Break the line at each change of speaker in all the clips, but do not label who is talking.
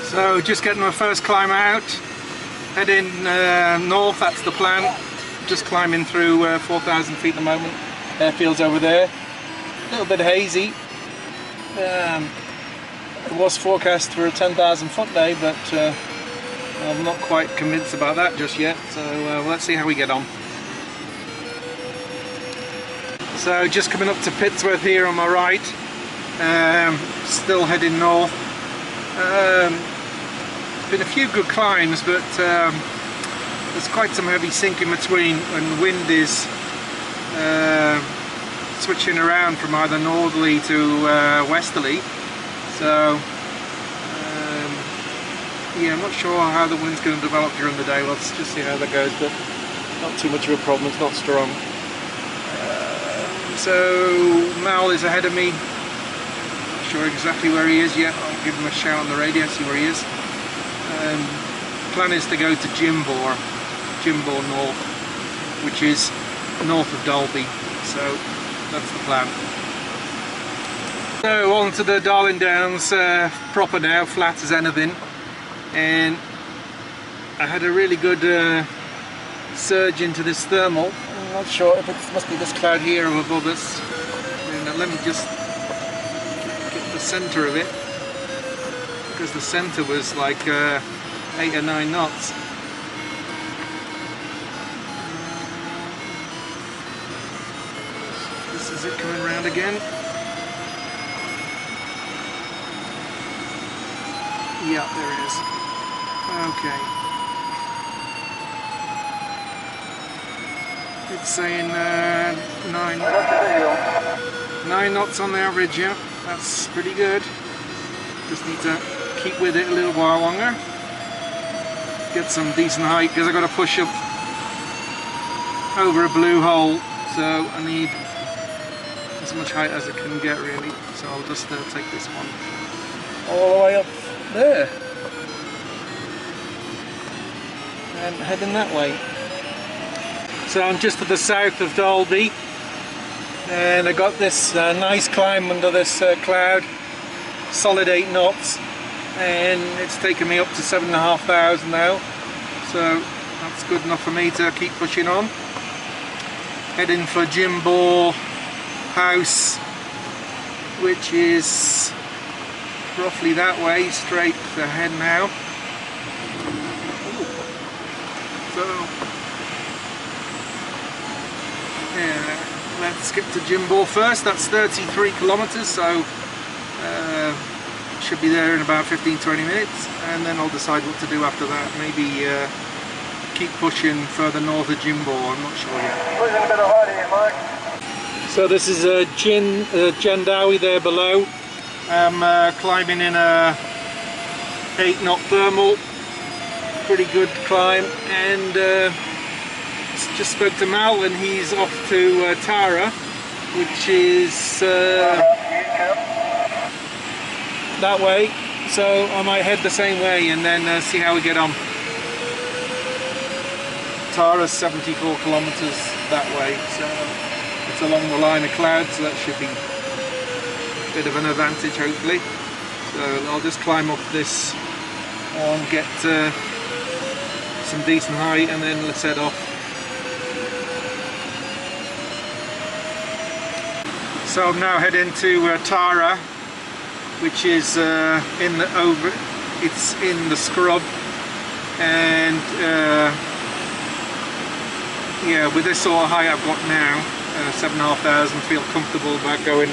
So just getting my first climb out, heading north, that's the plan. Just climbing through 4,000 feet at the moment. Airfield's over there, a little bit hazy. It was forecast for a 10,000 foot day, but I'm not quite convinced about that just yet, so let's see how we get on. So just coming up to Pittsworth here on my right, still heading north. Been a few good climbs, but there's quite some heavy sink in between when the wind is switching around from either northerly to westerly. So yeah, I'm not sure how the wind's going to develop during the day. Let's just see how that goes, but not too much of a problem, it's not strong. So Mal is ahead of me. Not sure exactly where he is yet. I'll give him a shout on the radio, see where he is. Plan is to go to Jandowae North, which is north of Dalby, so that's the plan. So on to the Darling Downs proper now, flat as anything, and I had a really good surge into this thermal. I'm not sure if it must be this cloud here above us, and let me just get the centre of it, because the centre was like 8 or 9 knots. This is it coming round again. Yeah, there it is. Okay. It's saying 9 knots on the average, yeah. That's pretty good. Just need to keep with it a little while longer. Get some decent height, because I've got to push up over a blue hole, so I need as much height as I can get really. So I'll just take this one all the way up there and heading that way. So I'm just to the south of Dalby, and I got this nice climb under this cloud, solid 8 knots, and it's taken me up to 7,500 now, so that's good enough for me to keep pushing on. Heading for Jandowae House, which is roughly that way, straight ahead now. So yeah, let's get to Jandowae first. That's 33 kilometers, so should be there in about 15-20 minutes, and then I'll decide what to do after that. Maybe keep pushing further north of Jandowae, I'm not sure yet.
Pushing a bit of height here, Mike.
So this is Jandowae there below. I'm climbing in a 8 knot thermal, pretty good climb, and just spoke to Mal, and he's off to Tara, which is that way, so I might head the same way and then see how we get on. Tara's 74 kilometers that way, so it's along the line of clouds, so that should be a bit of an advantage hopefully. So I'll just climb up this and get some decent height, and then let's head off. So I'm now heading to Tara, which is it's in the scrub, and yeah, with this sort of height I've got now, 7,500, feel comfortable about going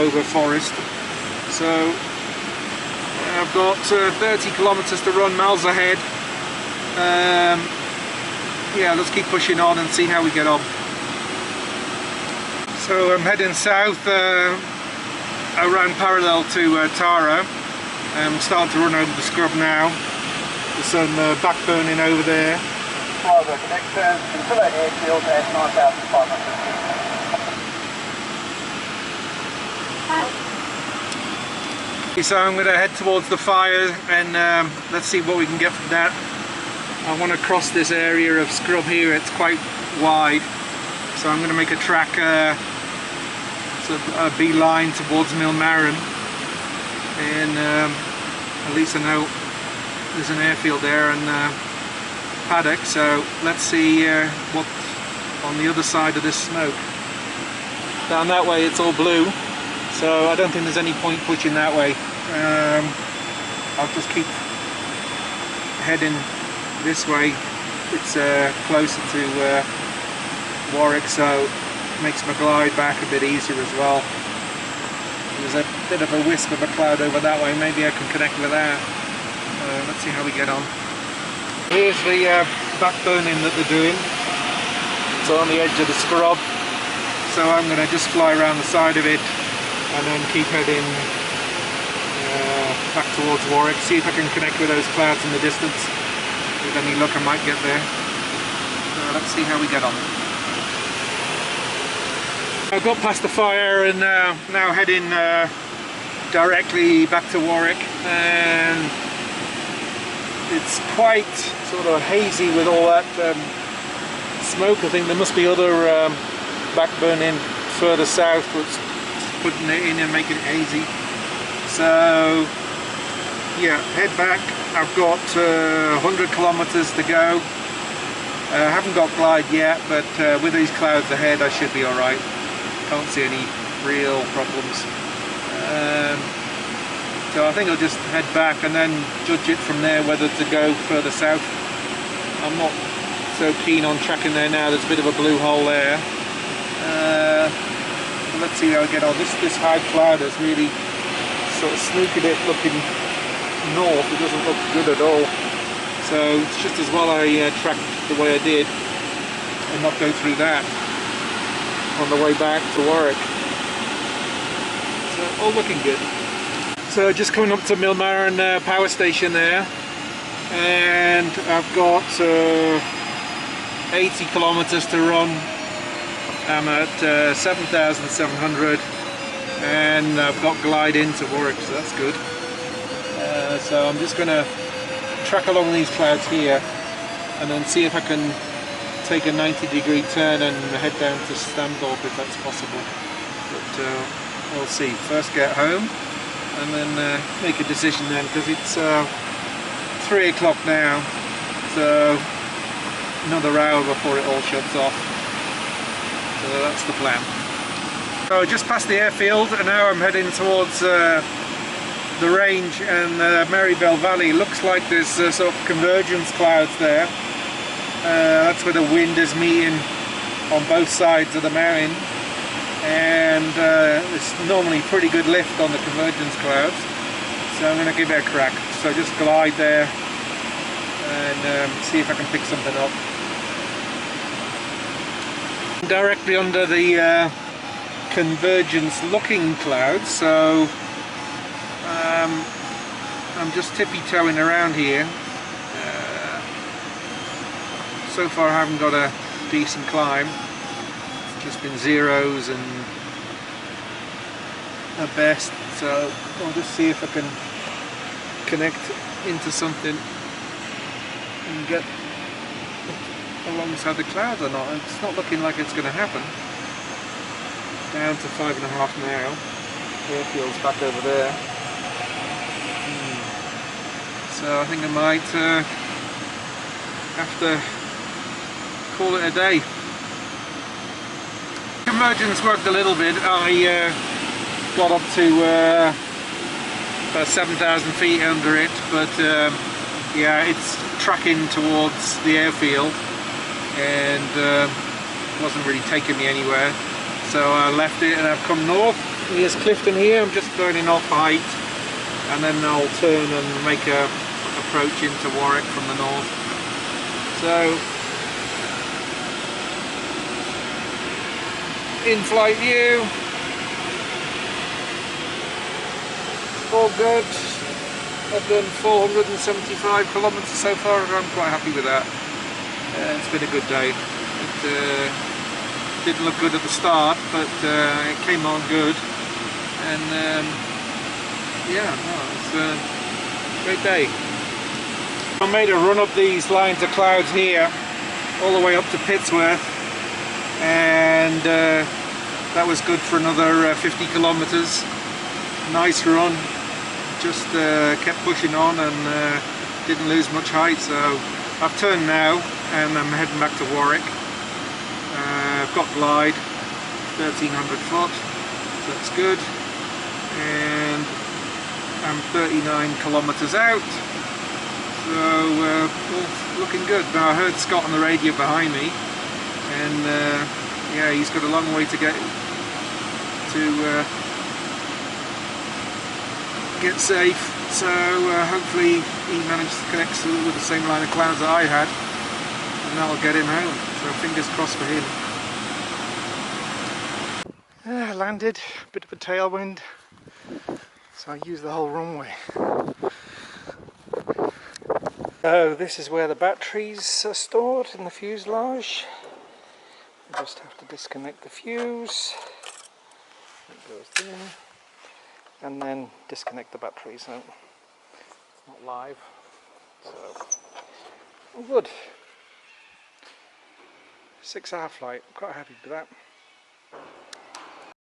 over forest. So I've got 30 kilometers to run, miles ahead. Yeah, let's keep pushing on and see how we get on. So I'm heading south around parallel to Tara. I'm starting to run over the scrub now. There's some backburning over there.
Bravo, next turn to that airfield at 9,500 feet.
So I'm going to head towards the fire, and let's see what we can get from that. I want to cross this area of scrub here, it's quite wide, so I'm going to make a track, a beeline towards Milmarin, and At least I know there's an airfield there and paddock, so let's see what's on the other side of this smoke. Down that way it's all blue, so I don't think there's any point pushing that way. I'll just keep heading this way. It's closer to Warwick, so it makes my glide back a bit easier as well. There's a bit of a wisp of a cloud over that way, maybe I can connect with that. Let's see how we get on. Here's the backburning that they're doing. It's on the edge of the scrub, so I'm going to just fly around the side of it and then keep heading back towards Warwick, see if I can connect with those clouds in the distance. With any luck I might get there. Let's see how we get on. I've got past the fire and now heading directly back to Warwick, and it's quite sort of hazy with all that smoke. I think there must be other backburning further south that's putting it in and making it hazy. So yeah, head back. I've got 100 kilometers to go. I haven't got glide yet, but with these clouds ahead I should be alright. Can't see any real problems. So I think I'll just head back and then judge it from there whether to go further south. I'm not so keen on tracking there now. There's a bit of a blue hole there. Let's see how I get on. This high cloud has really sort of snooked it looking north. It doesn't look good at all. So it's just as well I tracked the way I did and not go through that on the way back to Warwick. So all looking good. So just coming up to Milmaron power station there, and I've got 80 kilometers to run. I'm at 7,700 and I've got glide into Warwick, so that's good. So I'm just going to track along these clouds here and then see if I can take a 90-degree turn and head down to Stamthorpe if that's possible. But we'll see. First get home and then make a decision then, because it's 3 o'clock now, so another hour before it all shuts off. So that's the plan. So just past the airfield and now I'm heading towards the range and Marybelle Valley. Looks like there's sort of convergence clouds there. That's where the wind is meeting on both sides of the mountain, and it's normally pretty good lift on the convergence clouds, so I'm going to give it a crack. So just glide there and see if I can pick something up. Directly under the convergence looking clouds, so I'm just tippy-toeing around here. So far I haven't got a decent climb. It's just been zeros and at best, so I'll just see if I can connect into something and get alongside the clouds or not. It's not looking like it's going to happen. Down to 5.5 now. Airfield's back over there. So I think I might have to call it a day. Convergence worked a little bit. I got up to about 7,000 feet under it, but yeah, it's tracking towards the airfield and wasn't really taking me anywhere. So I left it and I've come north. Here's Clifton here. I'm just burning off height, and then I'll turn and make a approach into Warwick from the north. So in-flight view, all good. I've done 475 kilometers so far and I'm quite happy with that. It's been a good day. It didn't look good at the start, but it came on good, and yeah, no, it's a great day. I made a run up these lines of clouds here all the way up to Pittsworth, and that was good for another 50 kilometers. Nice run, just kept pushing on and didn't lose much height, so I've turned now and I'm heading back to Warwick. I've got glide, 1300 foot, so that's good, and I'm 39 kilometres out, so all looking good. Now I heard Scott on the radio behind me, and yeah, he's got a long way to get safe, so hopefully he managed to connect with the same line of clouds that I had, and that'll get him home, so fingers crossed for him. Landed, a bit of a tailwind, so I used the whole runway. So this is where the batteries are stored, in the fuselage. I just have to disconnect the fuse, it goes in, and then disconnect the batteries. So it's not live, so all good. 6-hour flight, I'm quite happy with that.